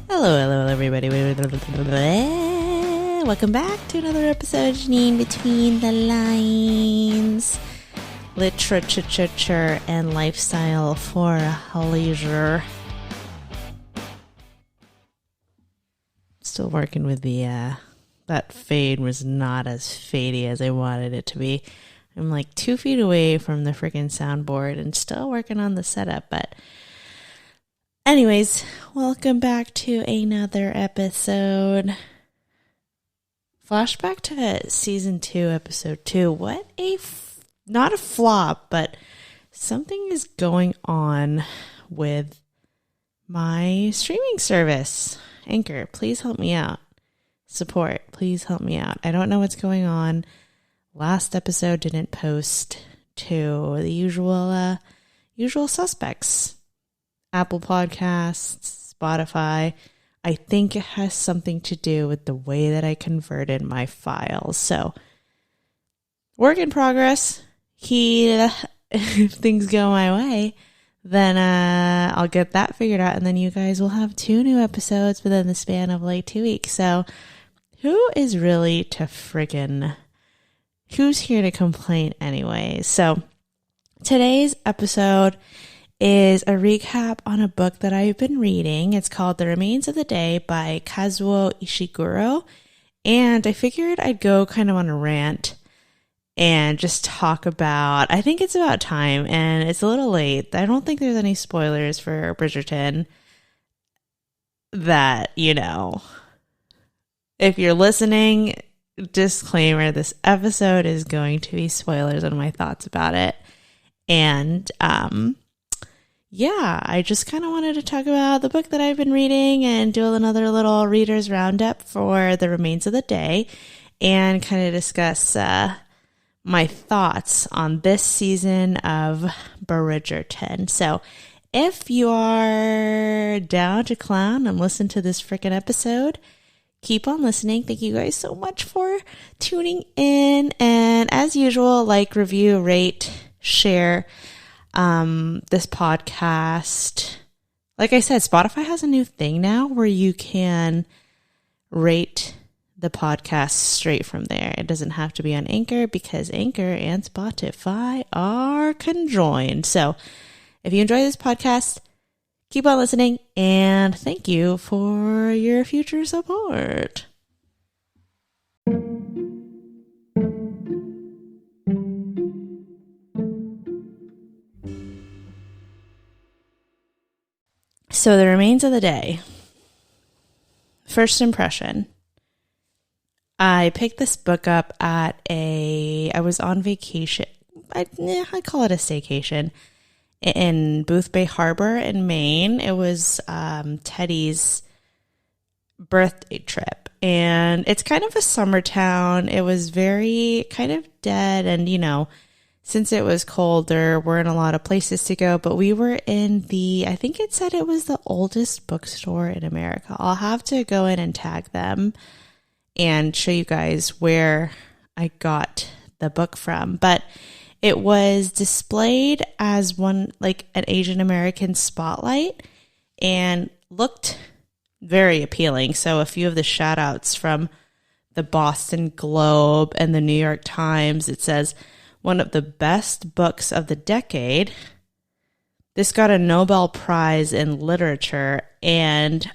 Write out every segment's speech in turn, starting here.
Hello, everybody. Welcome back to another episode of Janine Between the Lines. Literature and lifestyle for leisure. Still working with the, that fade was not as fadey as I wanted it to be. I'm like 2 feet away from the freaking soundboard and still working on the setup, but anyways, welcome back to another episode. Flashback to season 2, episode 2. What a, not a flop, but something is going on with my streaming service. Anchor, please help me out. Support, please help me out. I don't know what's going on. Last episode didn't post to the usual suspects. Apple Podcasts, Spotify. I think it has something to do with the way that I converted my files. So, work in progress. If things go my way, then I'll get that figured out. And then you guys will have 2 new episodes within the span of like 2 weeks. So, who is really to friggin'... who's here to complain anyway? So, today's episode is a recap on a book that I've been reading. It's called The Remains of the Day by Kazuo Ishiguro. And I figured I'd go kind of on a rant and just talk about, I think it's about time, and it's a little late. I don't think there's any spoilers for Bridgerton that, you know, if you're listening, disclaimer, this episode is going to be spoilers on my thoughts about it. And, yeah, I just kind of wanted to talk about the book that I've been reading and do another little reader's roundup for The Remains of the Day and kind of discuss my thoughts on this season of Bridgerton. So if you are down to clown and listen to this freaking episode, keep on listening. Thank you guys so much for tuning in. And as usual, like, review, rate, share this podcast. Like I said, Spotify has a new thing now where you can rate the podcast straight from there. It doesn't have to be on Anchor because Anchor and Spotify are conjoined. So if you enjoy this podcast, keep on listening, and thank you for your future support. So, The Remains of the Day. First impression. I picked this book up I was on vacation. I call it a staycation in Booth Bay Harbor in Maine. It was Teddy's birthday trip, and it's kind of a summer town. It was very kind of dead, and you know, since it was cold, there weren't a lot of places to go, but we were in I think it said it was the oldest bookstore in America. I'll have to go in and tag them and show you guys where I got the book from, but it was displayed as an Asian American spotlight and looked very appealing. So a few of the shout outs from the Boston Globe and the New York Times, it says, one of the best books of the decade. This got a Nobel Prize in literature, and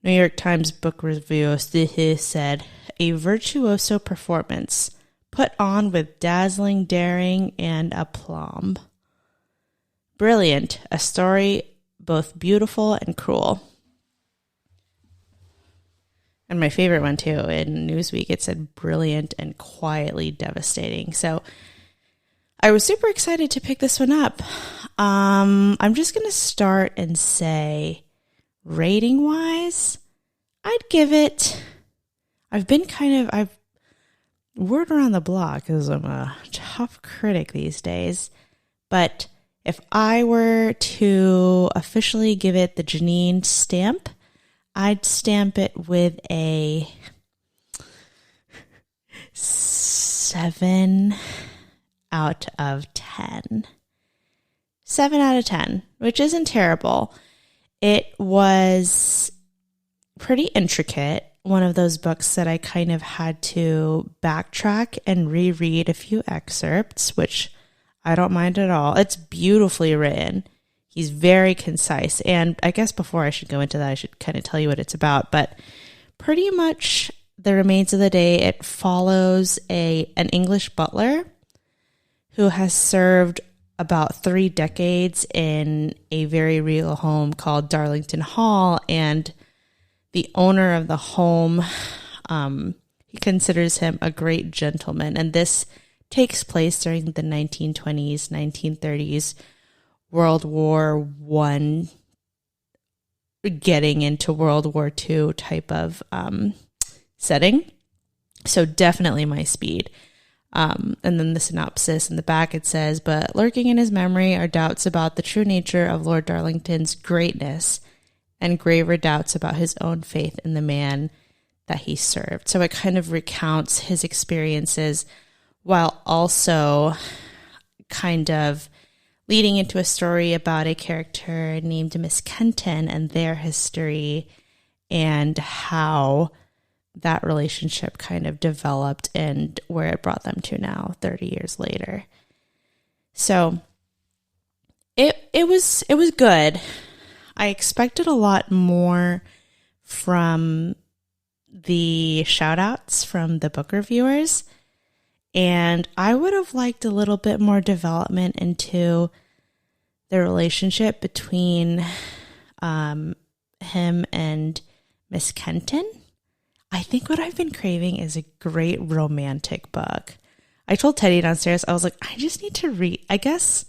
New York Times book review said, a virtuoso performance put on with dazzling daring and aplomb. Brilliant, a story both beautiful and cruel. And my favorite one, too, in Newsweek, it said brilliant and quietly devastating. So I was super excited to pick this one up. I'm just going to start and say, rating-wise, I'd give it... I've word around the block because I'm a tough critic these days. But if I were to officially give it the Janine stamp, I'd stamp it with a 7 out of 10. 7 out of 10, which isn't terrible. It was pretty intricate. One of those books that I kind of had to backtrack and reread a few excerpts, which I don't mind at all. It's beautifully written. He's very concise. And I guess before I should go into that, I should kind of tell you what it's about. But pretty much The Remains of the Day, it follows an English butler who has served about 3 decades in a very real home called Darlington Hall. And the owner of the home, he considers him a great gentleman. And this takes place during the 1920s, 1930s, World War I, getting into World War II type of setting. So definitely my speed. And then the synopsis in the back, it says, but lurking in his memory are doubts about the true nature of Lord Darlington's greatness and graver doubts about his own faith in the man that he served. So it kind of recounts his experiences while also kind of leading into a story about a character named Miss Kenton and their history and how that relationship kind of developed and where it brought them to now, 30 years later. So it was good. I expected a lot more from the shout outs from the book reviewers, and I would have liked a little bit more development into the relationship between him and Miss Kenton. I think what I've been craving is a great romantic book. I told Teddy downstairs, I was like, I just need to read, I guess.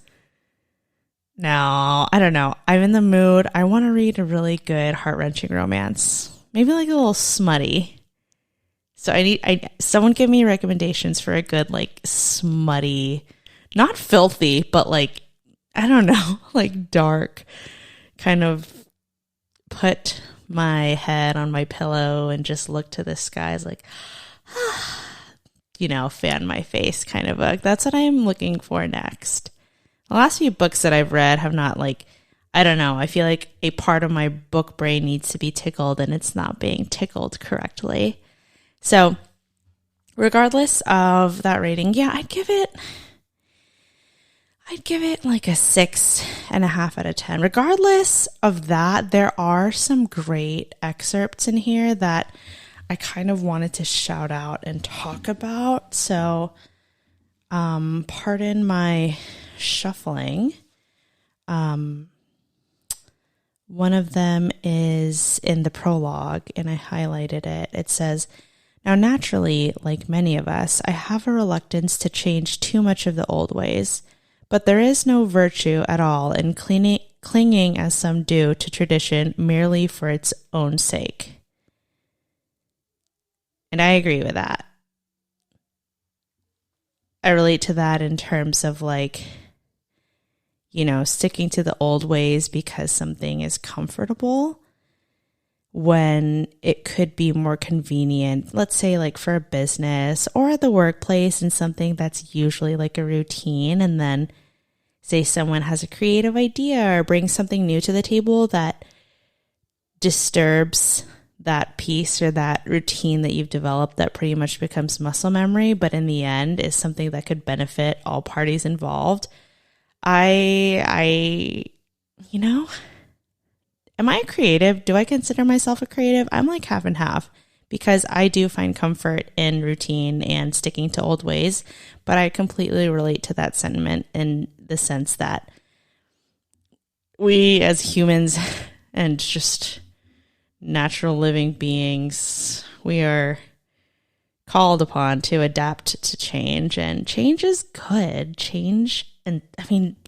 No, I don't know. I'm in the mood. I want to read a really good heart-wrenching romance. Maybe like a little smutty. So someone give me recommendations for a good like smutty, not filthy, but like, I don't know, like dark, kind of put my head on my pillow and just look to the skies like, fan my face kind of book. That's what I am looking for next. The last few books that I've read have not I don't know. I feel like a part of my book brain needs to be tickled and it's not being tickled correctly. So regardless of that rating, yeah, I'd give it like a 6.5 out of 10. Regardless of that, there are some great excerpts in here that I kind of wanted to shout out and talk about. So, pardon my shuffling. One of them is in the prologue, and I highlighted it. It says, now naturally, like many of us, I have a reluctance to change too much of the old ways. But there is no virtue at all in clinging as some do to tradition merely for its own sake. And I agree with that. I relate to that in terms of sticking to the old ways because something is comfortable when it could be more convenient, let's say like for a business or the workplace, and something that's usually like a routine. And then say someone has a creative idea or brings something new to the table that disturbs that piece or that routine that you've developed that pretty much becomes muscle memory, but in the end is something that could benefit all parties involved. Am I a creative? Do I consider myself a creative? I'm like half and half because I do find comfort in routine and sticking to old ways, but I completely relate to that sentiment in the sense that we as humans and just natural living beings, we are called upon to adapt to change, and change is good.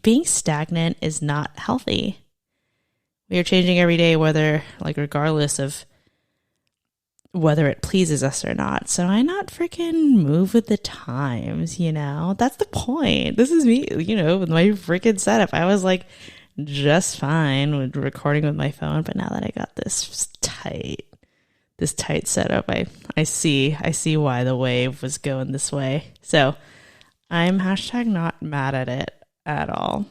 Being stagnant is not healthy. We are changing every day, regardless of whether it pleases us or not. So why not freaking move with the times, That's the point. This is me, with my freaking setup. I was just fine with recording with my phone, but now that I got this tight setup, I see why the wave was going this way. So I'm # not mad at it at all.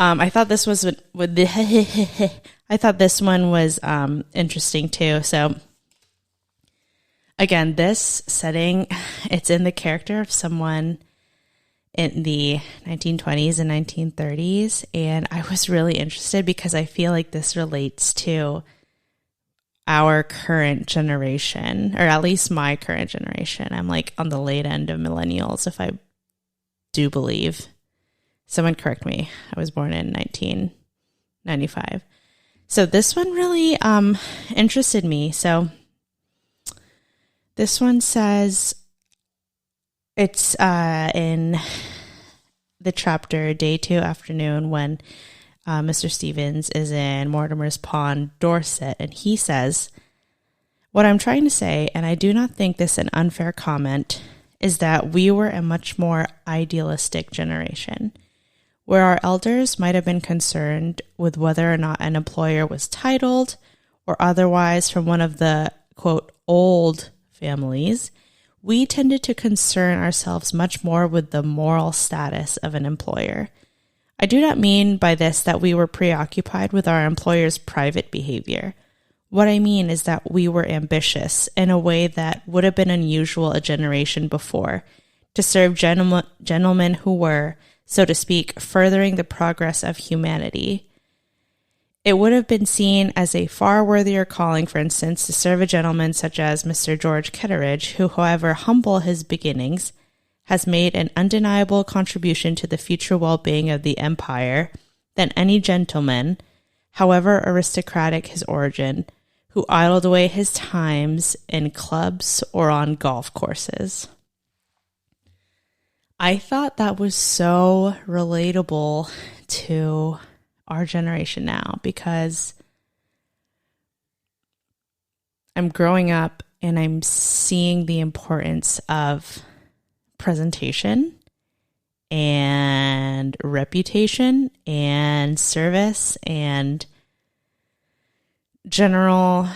I thought this was with the I thought this one was interesting too. So again, this setting, it's in the character of someone in the 1920s and 1930s, and I was really interested because I feel like this relates to our current generation, or at least my current generation. I'm like on the late end of millennials, if I do believe. Someone correct me. I was born in 1995. So this one really interested me. So this one says, it's in the chapter Day 2 Afternoon when Mr. Stevens is in Mortimer's Pond, Dorset, and he says, "What I'm trying to say, and I do not think this an unfair comment, is that we were a much more idealistic generation, where our elders might have been concerned with whether or not an employer was titled or otherwise from one of the, quote, old families. We tended to concern ourselves much more with the moral status of an employer. I do not mean by this that we were preoccupied with our employer's private behavior. What I mean is that we were ambitious in a way that would have been unusual a generation before, to serve gentlemen who were, so to speak, furthering the progress of humanity. It would have been seen as a far worthier calling, for instance, to serve a gentleman such as Mr. George Ketteridge, who, however humble his beginnings, has made an undeniable contribution to the future well-being of the empire, than any gentleman, however aristocratic his origin, who idled away his times in clubs or on golf courses." I thought that was so relatable to our generation now, because I'm growing up and I'm seeing the importance of presentation and reputation and service and general,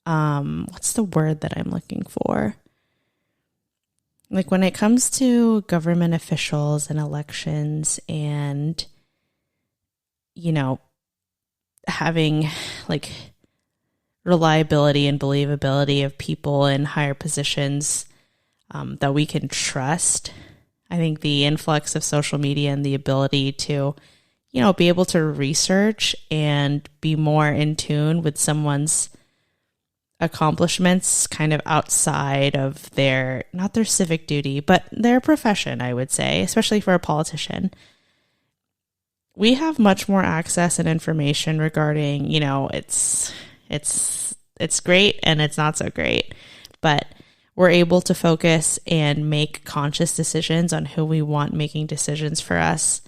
what's the word that I'm looking for? Like when it comes to government officials and elections and, you know, having like reliability and believability of people in higher positions that we can trust, I think the influx of social media and the ability to, you know, be able to research and be more in tune with someone's accomplishments kind of outside of their, not their civic duty, but their profession, I would say, especially for a politician. We have much more access and information regarding, you know, it's great and it's not so great, but we're able to focus and make conscious decisions on who we want making decisions for us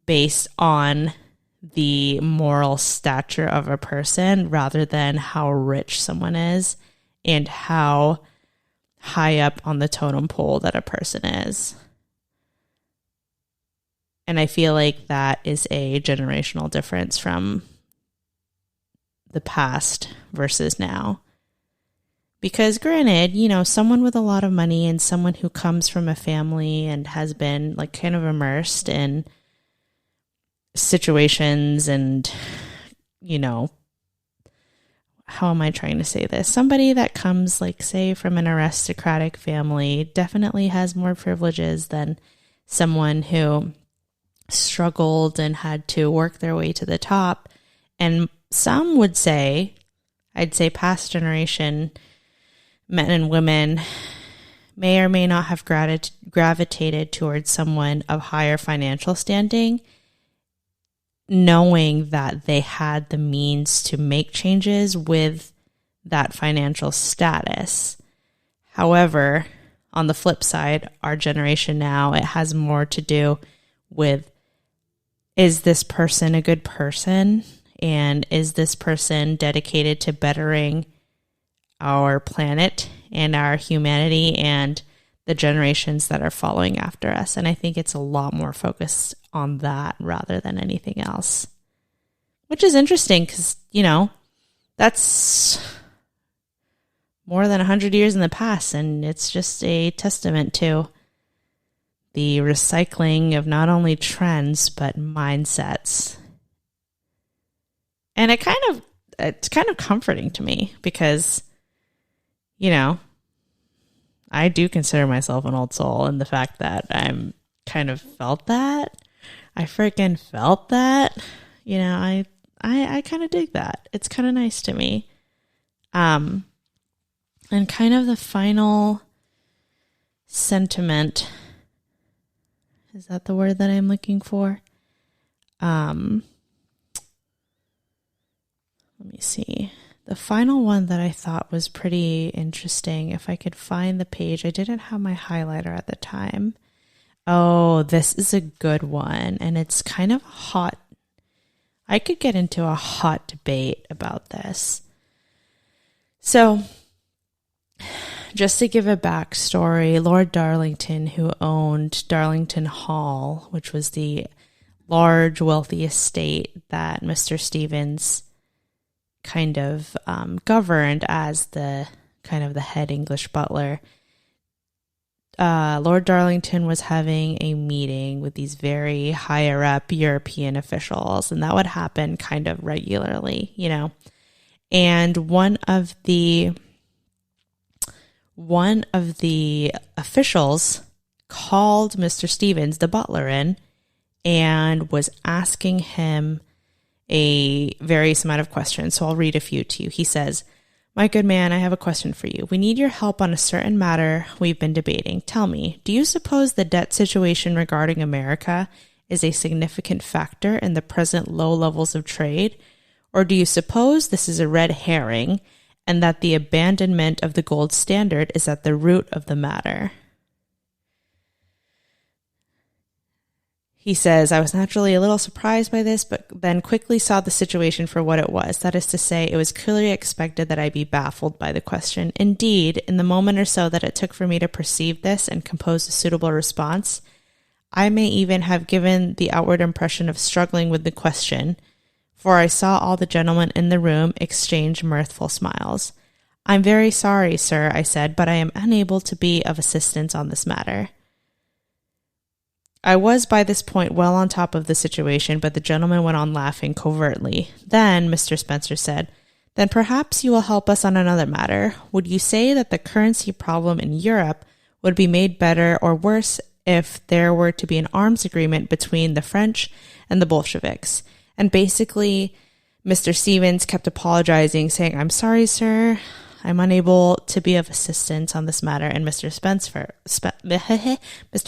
based on the moral stature of a person rather than how rich someone is and how high up on the totem pole that a person is. And I feel like that is a generational difference from the past versus now. Because granted, you know, someone with a lot of money and someone who comes from a family and has been like kind of immersed in situations and, you know, how am I trying to say this? Somebody that comes, like, say, from an aristocratic family definitely has more privileges than someone who struggled and had to work their way to the top. And some would say, I'd say past generation men and women may or may not have gravitated towards someone of higher financial standing, knowing that they had the means to make changes with that financial status. However, on the flip side, our generation now, it has more to do with, is this person a good person? And is this person dedicated to bettering our planet and our humanity and the generations that are following after us? And I think it's a lot more focused on that rather than anything else, which is interesting because, you know, that's more than 100 years in the past, and it's just a testament to the recycling of not only trends, but mindsets. And it's kind of comforting to me because, you know, I do consider myself an old soul, and the fact that I'm kind of felt that, I freaking felt that, you know, I kind of dig that. It's kind of nice to me. And kind of the final sentiment, is that the word that I'm looking for? Let me see. The final one that I thought was pretty interesting, if I could find the page. I didn't have my highlighter at the time. Oh, this is a good one, and it's kind of hot. I could get into a hot debate about this. So, just to give a backstory, Lord Darlington, who owned Darlington Hall, which was the large, wealthy estate that Mr. Stevens kind of governed as the kind of the head English butler, Lord Darlington was having a meeting with these very higher up European officials, and that would happen kind of regularly, you know. And one of the officials called Mr. Stevens, the butler, in and was asking him a various amount of questions. So I'll read a few to you. He says, "My good man, I have a question for you. We need your help on a certain matter we've been debating. Tell me, do you suppose the debt situation regarding America is a significant factor in the present low levels of trade? Or do you suppose this is a red herring and that the abandonment of the gold standard is at the root of the matter?" He says, "I was naturally a little surprised by this, but then quickly saw the situation for what it was. That is to say, it was clearly expected that I be baffled by the question. Indeed, in the moment or so that it took for me to perceive this and compose a suitable response, I may even have given the outward impression of struggling with the question, for I saw all the gentlemen in the room exchange mirthful smiles. 'I'm very sorry, sir,' I said, 'but I am unable to be of assistance on this matter.' I was by this point well on top of the situation, but the gentleman went on laughing covertly. Then Mr. Spencer said, 'Then perhaps you will help us on another matter. Would you say that the currency problem in Europe would be made better or worse if there were to be an arms agreement between the French and the Bolsheviks?' And basically, Mr. Stevens kept apologizing, saying, 'I'm sorry, sir. I'm unable to be of assistance on this matter.' And Mr.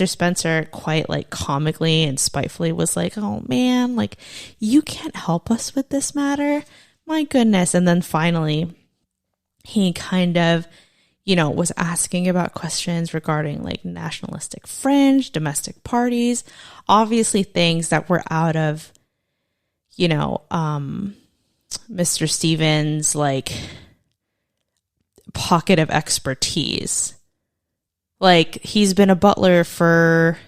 Spencer quite like comically and spitefully was like, 'Oh man, like you can't help us with this matter? My goodness.' And then finally, he kind of, you know, was asking about questions regarding like nationalistic fringe, domestic parties, obviously things that were out of, you know, Mr. Stevens' like pocket of expertise. Like, he's been a butler for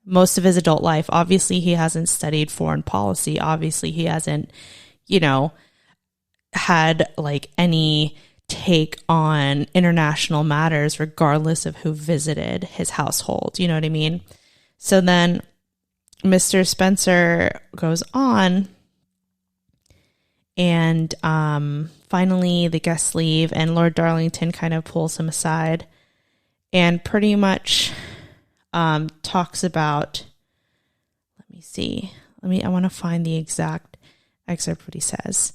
most of his adult life. Obviously, he hasn't studied foreign policy. Obviously, he hasn't, you know, had like any take on international matters, regardless of who visited his household. You know what I mean? So then Mr. Spencer goes on, and finally the guests leave, and Lord Darlington kind of pulls him aside and pretty much talks about, I want to find the exact excerpt what he says.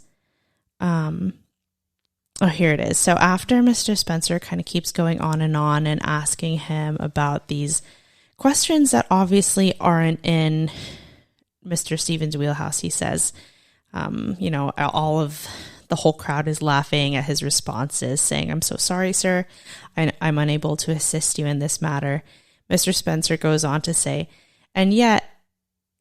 Oh, here it is. So after Mr. Spencer kind of keeps going on and asking him about these questions that obviously aren't in Mr. Stevens' wheelhouse, he says, you know, the whole crowd is laughing at his responses, saying, "I'm so sorry, sir. I'm unable to assist you in this matter." Mr. Spencer goes on to say, "And yet,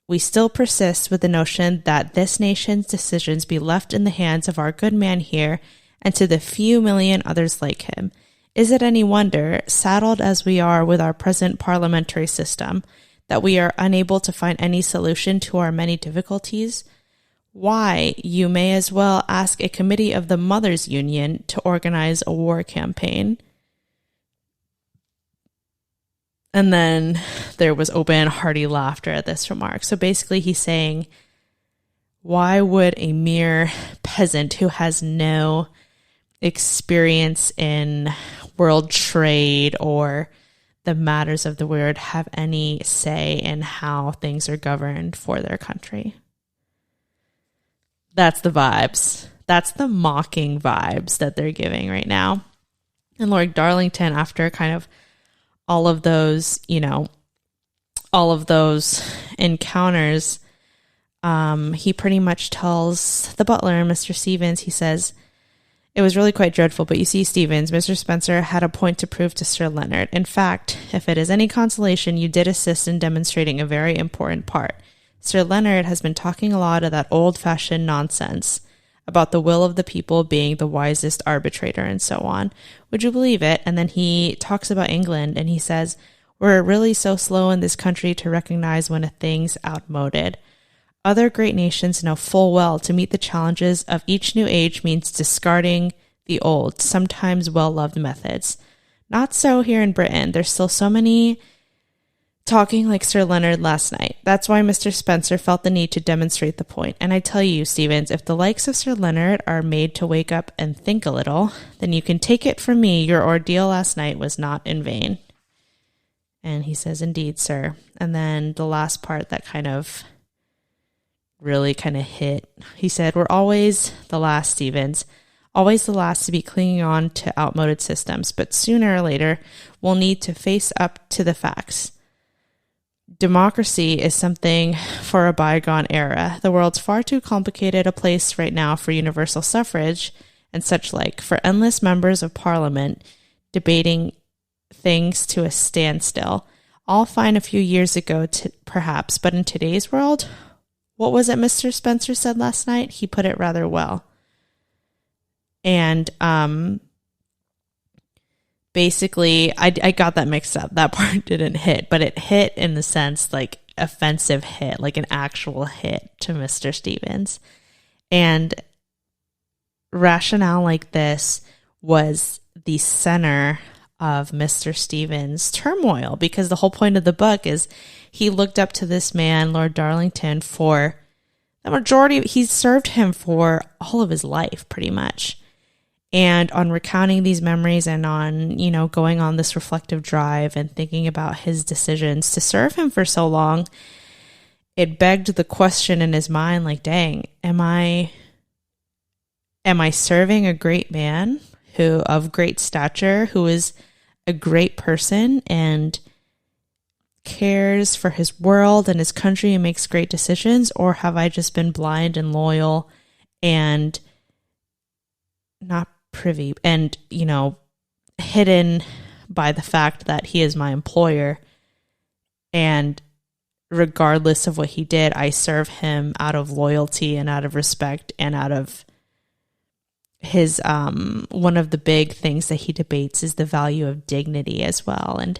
we still persist with the notion that this nation's decisions be left in the hands of our good man here and to the few million others like him. Is it any wonder, saddled as we are with our present parliamentary system, that we are unable to find any solution to our many difficulties? Why, you may as well ask a committee of the Mothers' Union to organize a war campaign." And then there was open, hearty laughter at this remark. So basically he's saying, why would a mere peasant who has no experience in world trade or the matters of the world have any say in how things are governed for their country? That's the vibes. That's the mocking vibes that they're giving right now. And Lord Darlington, after kind of all of those, all of those encounters, he pretty much tells the butler, Mr. Stevens, he says, it was really quite dreadful, but you see, Stevens, Mr. Spencer had a point to prove to Sir Leonard. In fact, if it is any consolation, you did assist in demonstrating a very important part. Sir Leonard has been talking a lot of that old-fashioned nonsense about the will of the people being the wisest arbitrator and so on. Would you believe it? And then he talks about England and he says, we're really so slow in this country to recognize when a thing's outmoded. Other great nations know full well to meet the challenges of each new age means discarding the old, sometimes well-loved methods. Not so here in Britain. There's still so many talking like Sir Leonard last night. That's why Mr. Spencer felt the need to demonstrate the point. And I tell you, Stevens, if the likes of Sir Leonard are made to wake up and think a little, then you can take it from me your ordeal last night was not in vain. And he says, indeed, sir. And then the last part that really hit, he said, we're always the last, Stevens, always the last to be clinging on to outmoded systems, but sooner or later we'll need to face up to the facts. Democracy is something for a bygone era. The world's far too complicated a place right now for universal suffrage and such like, for endless members of parliament debating things to a standstill. All fine a few years ago, perhaps, but in today's world, what was it Mr. Spencer said last night? He put it rather well. And basically, I got that mixed up. That part didn't hit, but it hit in the sense like offensive hit, like an actual hit to Mr. Stevens. And rationale like this was the center of Mr. Stevens' turmoil, because the whole point of the book is he looked up to this man, Lord Darlington, for the majority. He served him for all of his life, pretty much. And on recounting these memories and on, going on this reflective drive and thinking about his decisions to serve him for so long, it begged the question in his mind, like, dang, am I serving a great man who of great stature, who is a great person and cares for his world and his country and makes great decisions? Or have I just been blind and loyal and not privy and, hidden by the fact that he is my employer, and regardless of what he did, I serve him out of loyalty and out of respect and out of his one of the big things that he debates is the value of dignity as well. And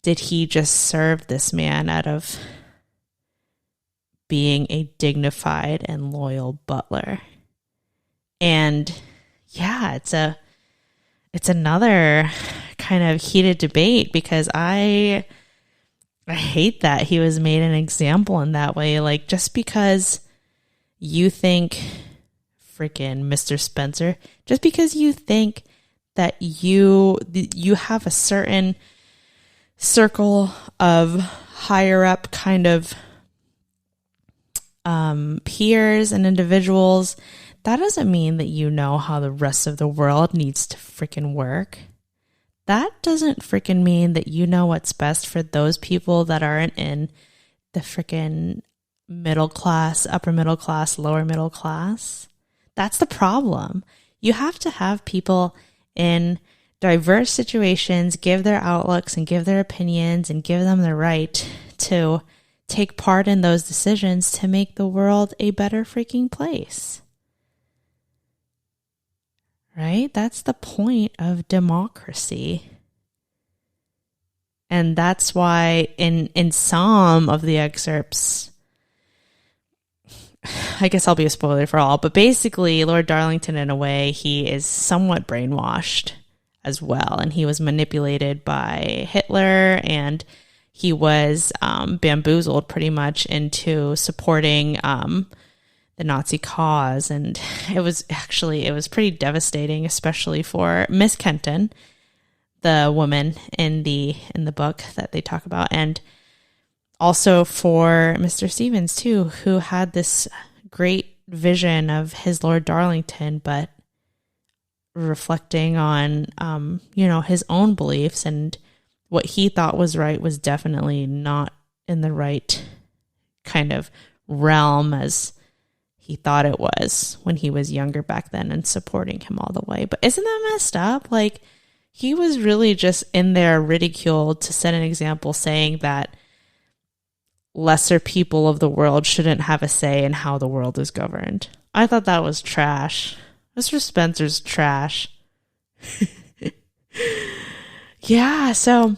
did he just serve this man out of being a dignified and loyal butler? And yeah, it's another kind of heated debate, because I hate that he was made an example in that way. Like, just because you think, freaking Mr. Spencer, just because you think that you have a certain circle of higher up kind of peers and individuals, that doesn't mean that you know how the rest of the world needs to freaking work. That doesn't freaking mean that you know what's best for those people that aren't in the freaking middle class, upper middle class, lower middle class. That's the problem. You have to have people in diverse situations give their outlooks and give their opinions and give them the right to take part in those decisions to make the world a better freaking place. Right? That's the point of democracy. And that's why in some of the excerpts, I guess I'll be a spoiler for all, but basically Lord Darlington, in a way, he is somewhat brainwashed as well. And he was manipulated by Hitler and he was bamboozled pretty much into supporting the Nazi cause. And it was pretty devastating, especially for Miss Kenton, the woman in the book that they talk about, and also for Mr. Stevens too, who had this great vision of his Lord Darlington, but reflecting on his own beliefs, and what he thought was right was definitely not in the right kind of realm as he thought it was when he was younger back then, and supporting him all the way. But isn't that messed up? Like, he was really just in there ridiculed to set an example, saying that lesser people of the world shouldn't have a say in how the world is governed. I thought that was trash. Mr. Spencer's trash. Yeah, so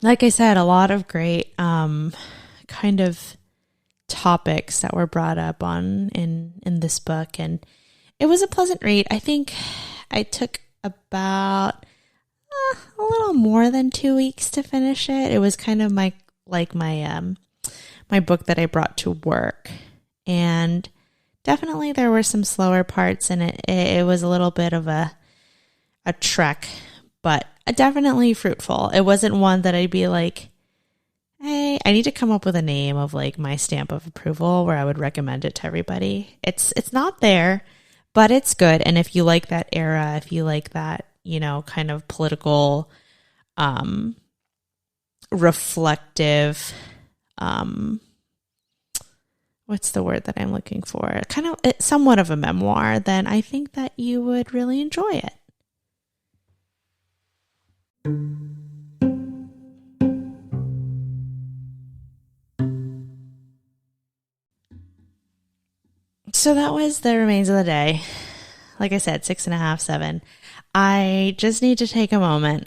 like I said, a lot of great kind of topics that were brought up in this book, and it was a pleasant read. I think I took about a little more than 2 weeks to finish it. It was kind of my book that I brought to work, and definitely there were some slower parts in it. It was a little bit of a trek, but definitely fruitful. It wasn't one that I'd be like, hey, I need to come up with a name of like my stamp of approval where I would recommend it to everybody. It's not there, but it's good. And if you like that era, if you like that, kind of political, reflective, what's the word that I'm looking for? Kind of somewhat of a memoir, then I think that you would really enjoy it. So that was the remains of the day. Like I said, 6.5, 7. I just need to take a moment.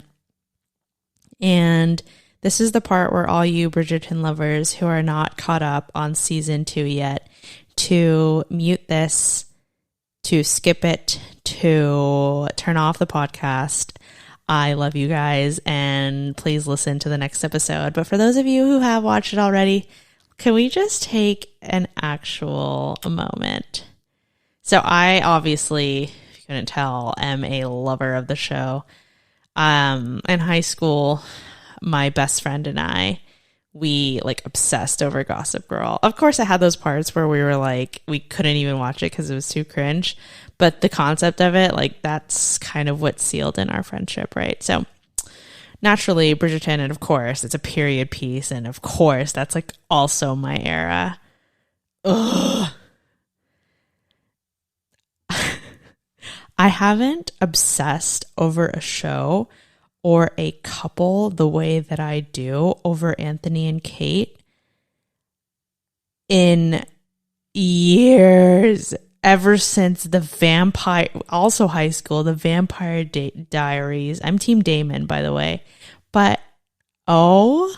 And this is the part where all you Bridgerton lovers who are not caught up on season 2 yet, to mute this, to skip it, to turn off the podcast. I love you guys, and please listen to the next episode. But for those of you who have watched it already, can we just take an actual moment? So I obviously, if you couldn't tell, am a lover of the show. In high school, my best friend and I, we obsessed over Gossip Girl. Of course, I had those parts where we were like, we couldn't even watch it because it was too cringe. But the concept of it, that's kind of what sealed in our friendship, right? So naturally, Bridgerton, and of course, it's a period piece. And of course, that's also my era. Ugh. I haven't obsessed over a show or a couple the way that I do over Anthony and Kate in years. Ever since the vampire, also high school, the Vampire Diaries. I'm Team Damon, by the way. But, oh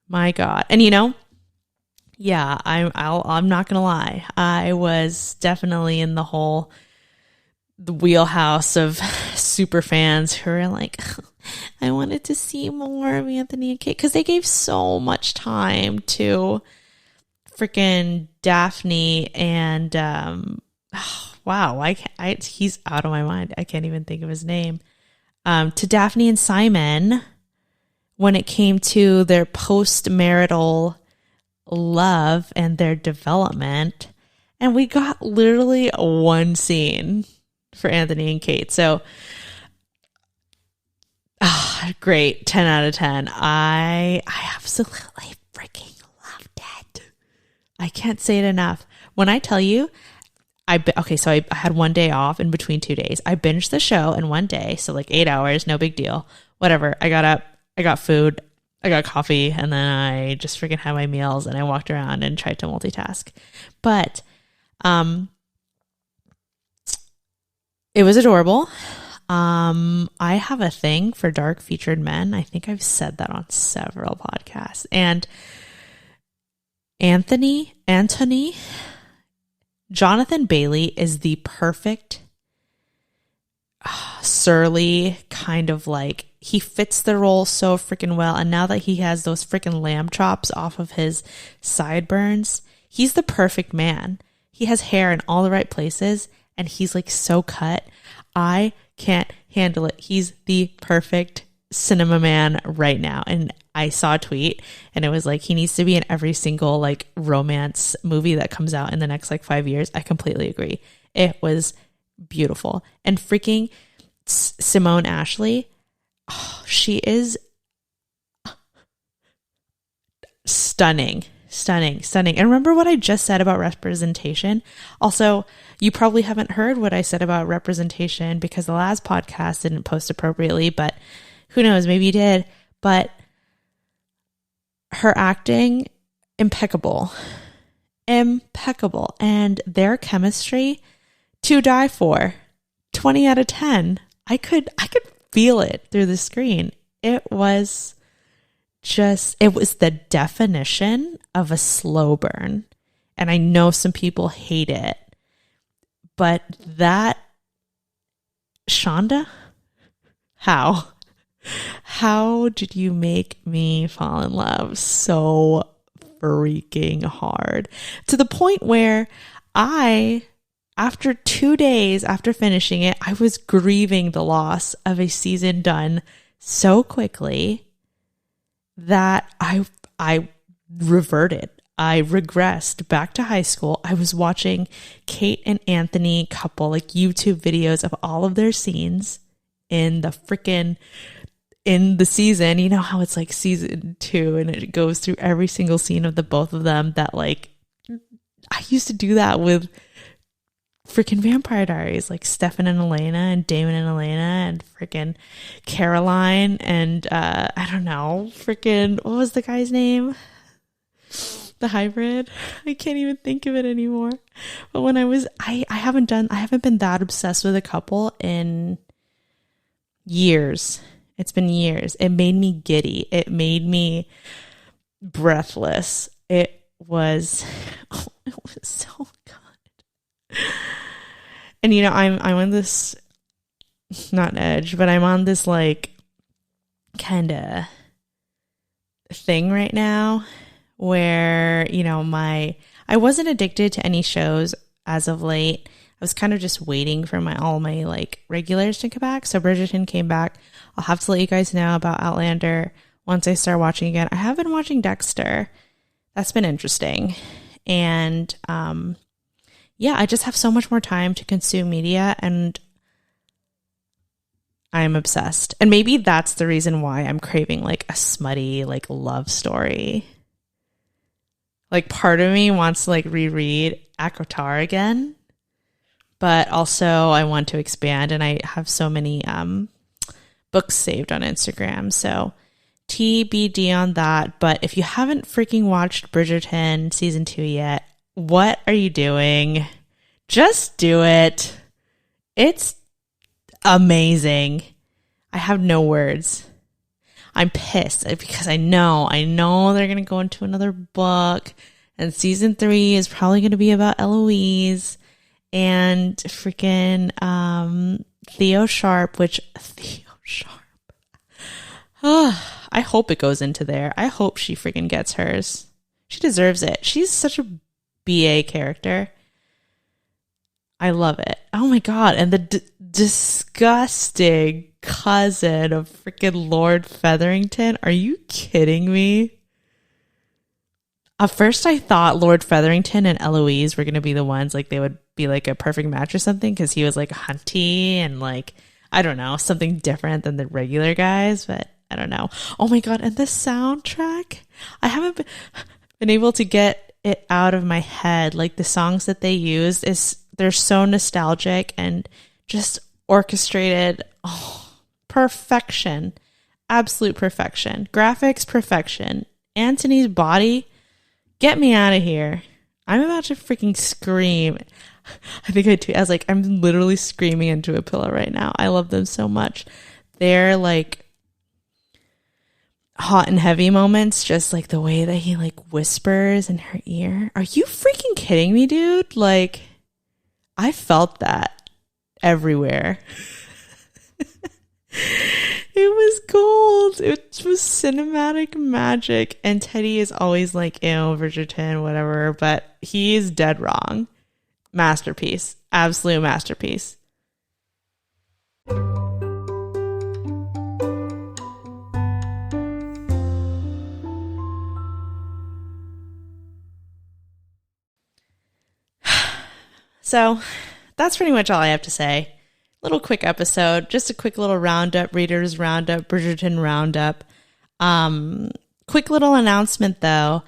my God. And yeah, I'm not going to lie. I was definitely in the wheelhouse of super fans who are like, I wanted to see more of Anthony and Kate, because they gave so much time to freaking Daphne and wow, he's out of my mind. I can't even think of his name. To Daphne and Simon, when it came to their post-marital love and their development, and we got literally one scene for Anthony and Kate. So great, 10 out of 10. I absolutely freaking loved it. I can't say it enough. When I tell you, I had one day off in between 2 days. I binged the show in one day, so 8 hours, no big deal. Whatever. I got up, I got food, I got coffee, and then I just freaking had my meals, and I walked around and tried to multitask. But it was adorable. I have a thing for dark featured men. I think I've said that on several podcasts. And Anthony, Jonathan Bailey is the perfect surly kind of like, he fits the role so freaking well. And now that he has those freaking lamb chops off of his sideburns, he's the perfect man. He has hair in all the right places and he's like so cut. I can't handle it. He's the perfect cinema man right now. And I saw a tweet and it was like, he needs to be in every single like romance movie that comes out in the next like 5 years. I completely agree. It was beautiful. And freaking Simone Ashley, oh, she is stunning. And remember what I just said about representation? Also, you probably haven't heard what I said about representation because the last podcast didn't post appropriately, but who knows, maybe you did. But her acting, impeccable. And their chemistry, to die for. 20 out of 10. I could feel it through the screen. It was the definition of a slow burn. And I know some people hate it. But that, Shonda, how did you make me fall in love so freaking hard? To the point where after 2 days after finishing it, I was grieving the loss of a season done so quickly that I reverted. I regressed back to high school. I was watching Kate and Anthony couple like YouTube videos of all of their scenes in the season. You know how it's like season 2 and it goes through every single scene of the both of them. That like, I used to do that with freaking Vampire Diaries, like Stefan and Elena and Damon and Elena and freaking Caroline and I don't know, freaking, what was the guy's name? The hybrid. I can't even think of it anymore. But when I haven't been that obsessed with a couple in years. It's been years. It made me giddy. It made me breathless. It was so good. And you know, I'm on this, not edge, but I'm on this like kind of thing right now where, you know, I wasn't addicted to any shows as of late. I was kind of just waiting for all my like regulars to come back. So Bridgerton came back. I'll have to let you guys know about Outlander once I start watching again. I have been watching Dexter. That's been interesting. And yeah, I just have so much more time to consume media and I'm obsessed. And maybe that's the reason why I'm craving like a smutty like love story. Like part of me wants to like reread ACOTAR again. But also I want to expand and I have so many books saved on Instagram. So TBD on that. But if you haven't freaking watched Bridgerton season 2 yet, what are you doing? Just do it. It's amazing. I have no words. I'm pissed because I know they're going to go into another book and season 3 is probably going to be about Eloise. And freaking Theo Sharp. I hope it goes into there. I hope she freaking gets hers. She deserves it. She's such a BA character. I love it. Oh my God. And the disgusting cousin of freaking Lord Featherington. Are you kidding me? At first I thought Lord Featherington and Eloise were going to be the ones, like they would be like a perfect match or something because he was like hunty and like, I don't know, something different than the regular guys, but I don't know. Oh my God. And the soundtrack, I haven't been able to get it out of my head. Like the songs that they use they're so nostalgic and just orchestrated. Oh, perfection. Absolute perfection. Graphics, perfection. Anthony's body, get me out of here. I'm about to freaking scream. I think I was like, I'm literally screaming into a pillow right now. I love them so much. They're like hot and heavy moments, just like the way that he like whispers in her ear. Are you freaking kidding me, dude? Like, I felt that everywhere. was gold. It was cinematic magic. And Teddy is always like, ew, Bridgerton, whatever. But he is dead wrong. Masterpiece. Absolute masterpiece. So that's pretty much all I have to say. Little quick episode, just a quick little roundup, readers roundup, Bridgerton roundup. Quick little announcement though,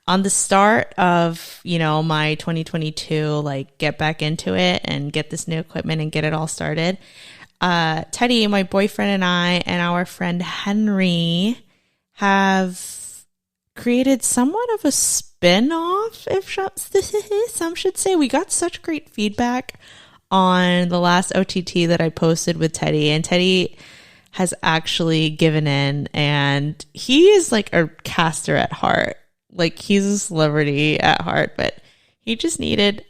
on the start of, my 2022, like get back into it and get this new equipment and get it all started. Teddy, my boyfriend, and I and our friend Henry have created somewhat of a spin-off, if some should say. We got such great feedback on the last OTT that I posted with Teddy, and Teddy has actually given in, and he is like a caster at heart. Like, he's a celebrity at heart, but he just needed,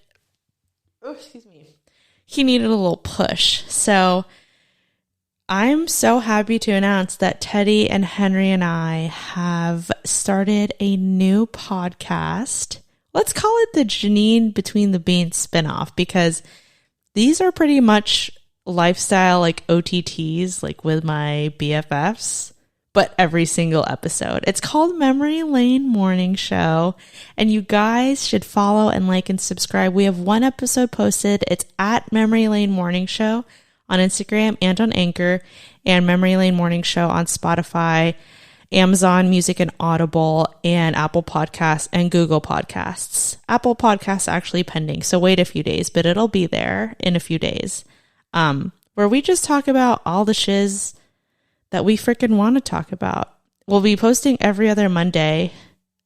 he needed a little push. So I'm so happy to announce that Teddy and Henry and I have started a new podcast. Let's call it the Janine Between the Beans spinoff, because these are pretty much lifestyle like OTTs, like with my BFFs, but every single episode. It's called Memory Lane Morning Show, and you guys should follow and like and subscribe. We have one episode posted. It's at Memory Lane Morning Show on Instagram and on Anchor, and Memory Lane Morning Show on Spotify, Amazon Music and Audible, and Apple Podcasts and Google Podcasts. Apple Podcasts actually pending, so wait a few days, but it'll be there in a few days. Where we just talk about all the shiz that we freaking want to talk about. We'll be posting every other Monday,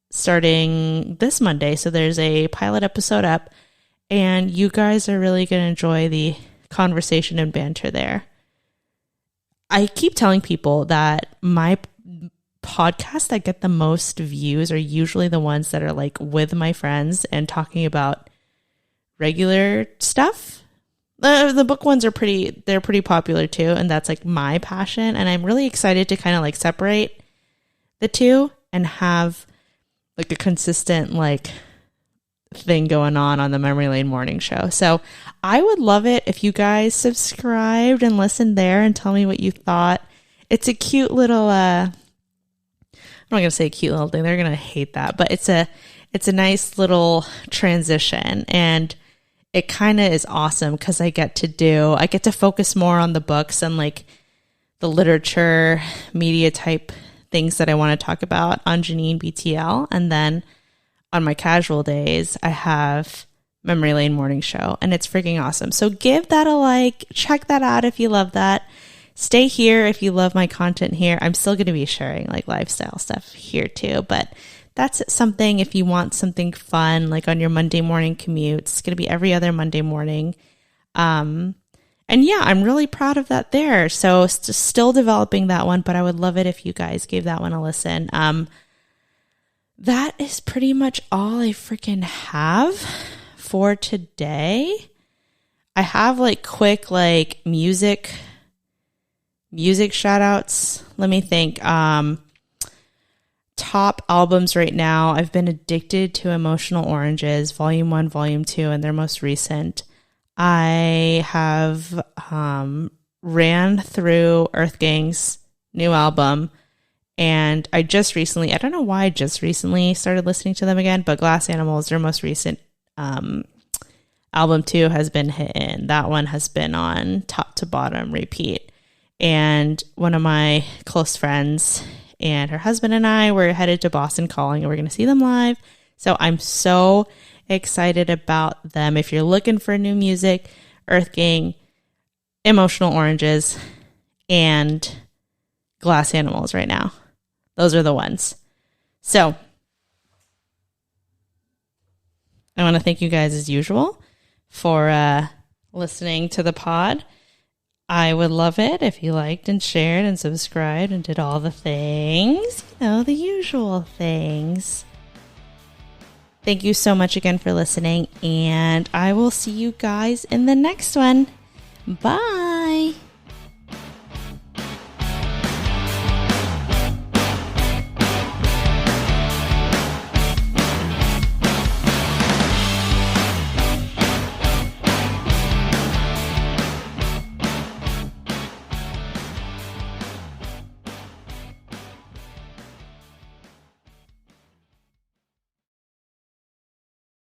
starting this Monday, so there's a pilot episode up, and you guys are really going to enjoy the conversation and banter there. I keep telling people that my podcasts that get the most views are usually the ones that are like with my friends and talking about regular stuff. The book ones are they're pretty popular too, and that's like my passion, and I'm really excited to kind of like separate the two and have like a consistent like thing going on the Memory Lane Morning Show. So I would love it if you guys subscribed and listened there and tell me what you thought. It's a cute little I'm not gonna say a cute little thing, they're gonna hate that, but it's a nice little transition, and it kind of is awesome because I get to focus more on the books and like the literature media type things that I want to talk about on JanineBTL, and then on my casual days, I have Memory Lane Morning Show, and it's freaking awesome. So give that a like, check that out if you love that. Stay here if you love my content here. I'm still going to be sharing like lifestyle stuff here too, but that's something if you want something fun, like on your Monday morning commute. It's going to be every other Monday morning. And yeah, I'm really proud of that there. So still developing that one, but I would love it if you guys gave that one a listen. That is pretty much all I freaking have for today. I have like quick like music shout outs. Let me think. Top albums right now. I've been addicted to Emotional Oranges, Volume 1, Volume 2, and their most recent. I have ran through EARTHGANG's new album, and I don't know why I just recently started listening to them again, but Glass Animals, their most recent album too, has been hitting. That one has been on top to bottom repeat. And one of my close friends and her husband and I were headed to Boston Calling, and we're going to see them live. So I'm so excited about them. If you're looking for new music, EARTHGANG, Emotional Oranges, and Glass Animals right now. Those are the ones. So I want to thank you guys as usual for listening to the pod. I would love it if you liked and shared and subscribed and did all the things, the usual things. Thank you so much again for listening, and I will see you guys in the next one. Bye.